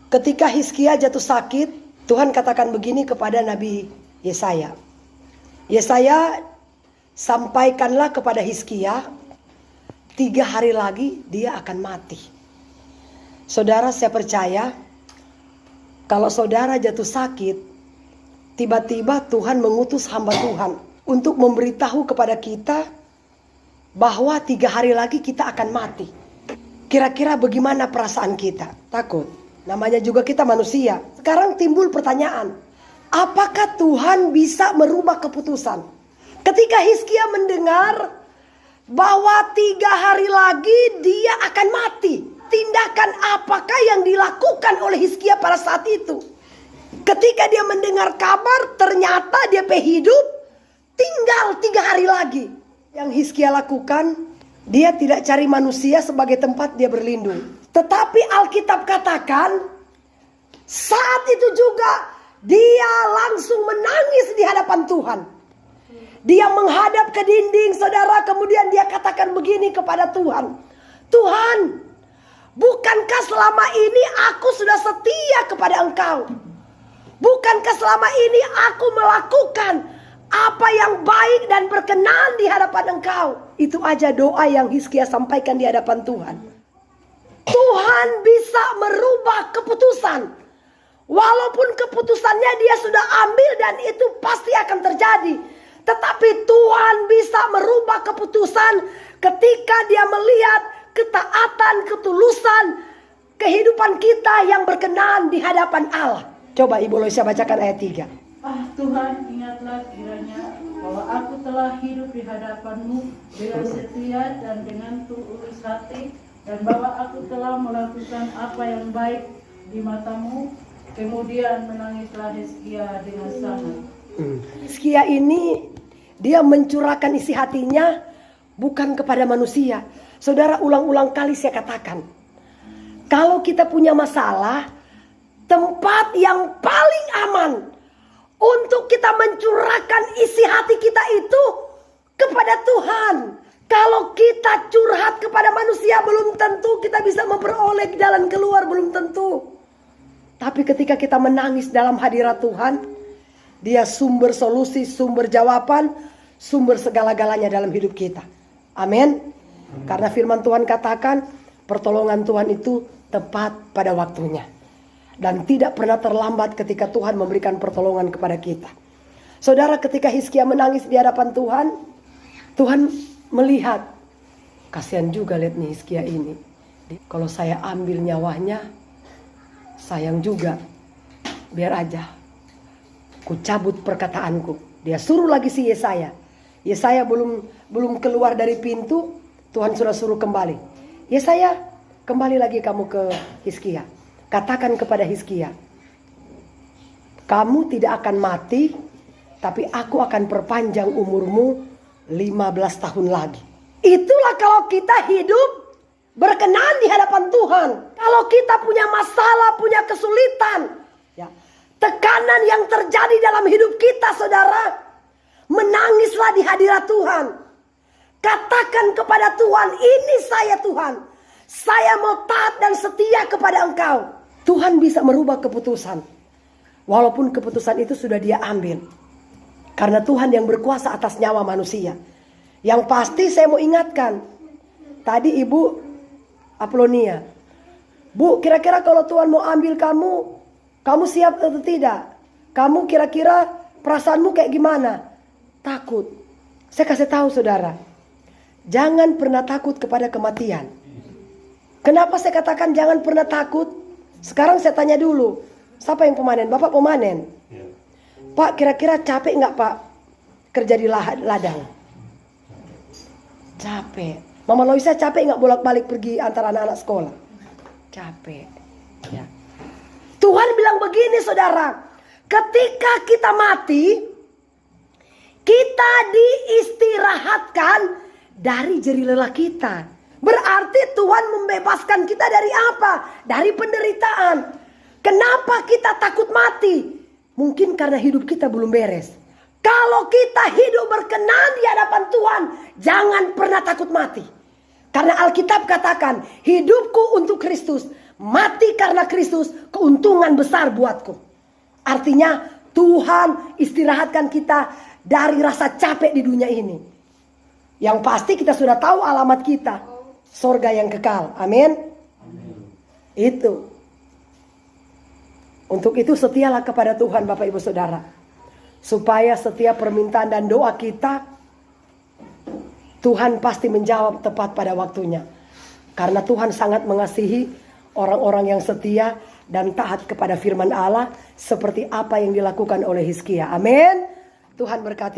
Ketika Hizkia jatuh sakit, Tuhan katakan begini kepada Nabi Yesaya. Yesaya, sampaikanlah kepada Hizkia, 3 hari lagi dia akan mati. Saudara, saya percaya kalau saudara jatuh sakit, tiba-tiba Tuhan mengutus hamba Tuhan untuk memberitahu kepada kita bahwa 3 hari lagi kita akan mati. Kira-kira bagaimana perasaan kita? Takut. Namanya juga kita manusia. Sekarang timbul pertanyaan, apakah Tuhan bisa merubah keputusan? Ketika Hizkia mendengar bahwa 3 hari lagi dia akan mati, tindakan apakah yang dilakukan oleh Hizkia pada saat itu? Ketika dia mendengar kabar, ternyata dia hidup tinggal 3 hari lagi. Yang Hizkia lakukan, dia tidak cari manusia sebagai tempat dia berlindung. Tetapi Alkitab katakan, saat itu juga dia langsung menangis di hadapan Tuhan. Dia menghadap ke dinding, saudara, kemudian dia katakan begini kepada Tuhan. Tuhan, bukankah selama ini aku sudah setia kepada Engkau? Bukankah selama ini aku melakukan apa yang baik dan berkenan di hadapan Engkau? Itu aja doa yang Hizkia sampaikan di hadapan Tuhan. Tuhan bisa merubah keputusan. Walaupun keputusannya dia sudah ambil dan itu pasti akan terjadi. Tetapi Tuhan bisa merubah keputusan ketika dia melihat ketaatan, ketulusan, kehidupan kita yang berkenan di hadapan Allah. Coba Ibu Loisa bacakan ayat 3. Ah Tuhan, ingatlah kiranya bahwa aku telah hidup di hadapan-Mu dengan setia dan dengan tulus hati, dan bahwa aku telah melakukan apa yang baik di mata-Mu. Kemudian menangislah Hizkia dengan sangat. Hizkia ini dia mencurahkan isi hatinya bukan kepada manusia. Saudara, ulang-ulang kali saya katakan, kalau kita punya masalah, tempat yang paling aman untuk kita mencurahkan isi hati kita itu kepada Tuhan. Kalau kita curhat kepada manusia, belum tentu kita bisa memperoleh jalan keluar, belum tentu. Tapi ketika kita menangis dalam hadirat Tuhan, Dia sumber solusi, sumber jawaban, sumber segala-galanya dalam hidup kita. Amin. Karena firman Tuhan katakan, pertolongan Tuhan itu tepat pada waktunya. Dan tidak pernah terlambat ketika Tuhan memberikan pertolongan kepada kita. Saudara, ketika Hizkia menangis di hadapan Tuhan, Tuhan melihat, kasihan juga lihat nih Hizkia ini. Kalau saya ambil nyawanya, sayang juga. Biar aja, ku cabut perkataanku. Dia suruh lagi si Yesaya. Yesaya belum keluar dari pintu, Tuhan sudah suruh kembali. Yesaya, kembali lagi kamu ke Hizkia. Katakan kepada Hizkia, kamu tidak akan mati, tapi aku akan perpanjang umurmu 15 tahun lagi. Itulah kalau kita hidup berkenan di hadapan Tuhan. Kalau kita punya masalah, punya kesulitan, ya, tekanan yang terjadi dalam hidup kita, saudara, menangislah di hadirat Tuhan. Katakan kepada Tuhan, ini saya Tuhan. Saya mau taat dan setia kepada Engkau. Tuhan bisa merubah keputusan. Walaupun keputusan itu sudah Dia ambil. Karena Tuhan yang berkuasa atas nyawa manusia. Yang pasti saya mau ingatkan. Tadi Ibu Apolonia. Bu, kira-kira kalau Tuhan mau ambil kamu, kamu siap atau tidak? Kamu kira-kira perasaanmu kayak gimana? Takut. Saya kasih tahu saudara. Jangan pernah takut kepada kematian. Kenapa saya katakan jangan pernah takut? Sekarang saya tanya dulu, siapa yang pemanen? Bapak pemanen? Ya. Pak, kira-kira capek nggak Pak kerja di ladang? Capek. Mama Loisa capek nggak bolak-balik pergi antara anak-anak sekolah? Capek. Ya. Tuhan bilang begini saudara, ketika kita mati, kita diistirahatkan dari jerih lelah kita. Berarti Tuhan membebaskan kita dari apa? Dari penderitaan. Kenapa kita takut mati? Mungkin karena hidup kita belum beres. Kalau kita hidup berkenan di hadapan Tuhan, jangan pernah takut mati. Karena Alkitab katakan, hidupku untuk Kristus, mati karena Kristus keuntungan besar buatku. Artinya Tuhan istirahatkan kita dari rasa capek di dunia ini. Yang pasti kita sudah tahu alamat kita, sorga yang kekal. Amin. Itu. Untuk itu setialah kepada Tuhan Bapak Ibu Saudara. Supaya setiap permintaan dan doa kita, Tuhan pasti menjawab tepat pada waktunya. Karena Tuhan sangat mengasihi orang-orang yang setia dan taat kepada firman Allah. Seperti apa yang dilakukan oleh Hizkia. Amin. Tuhan berkati.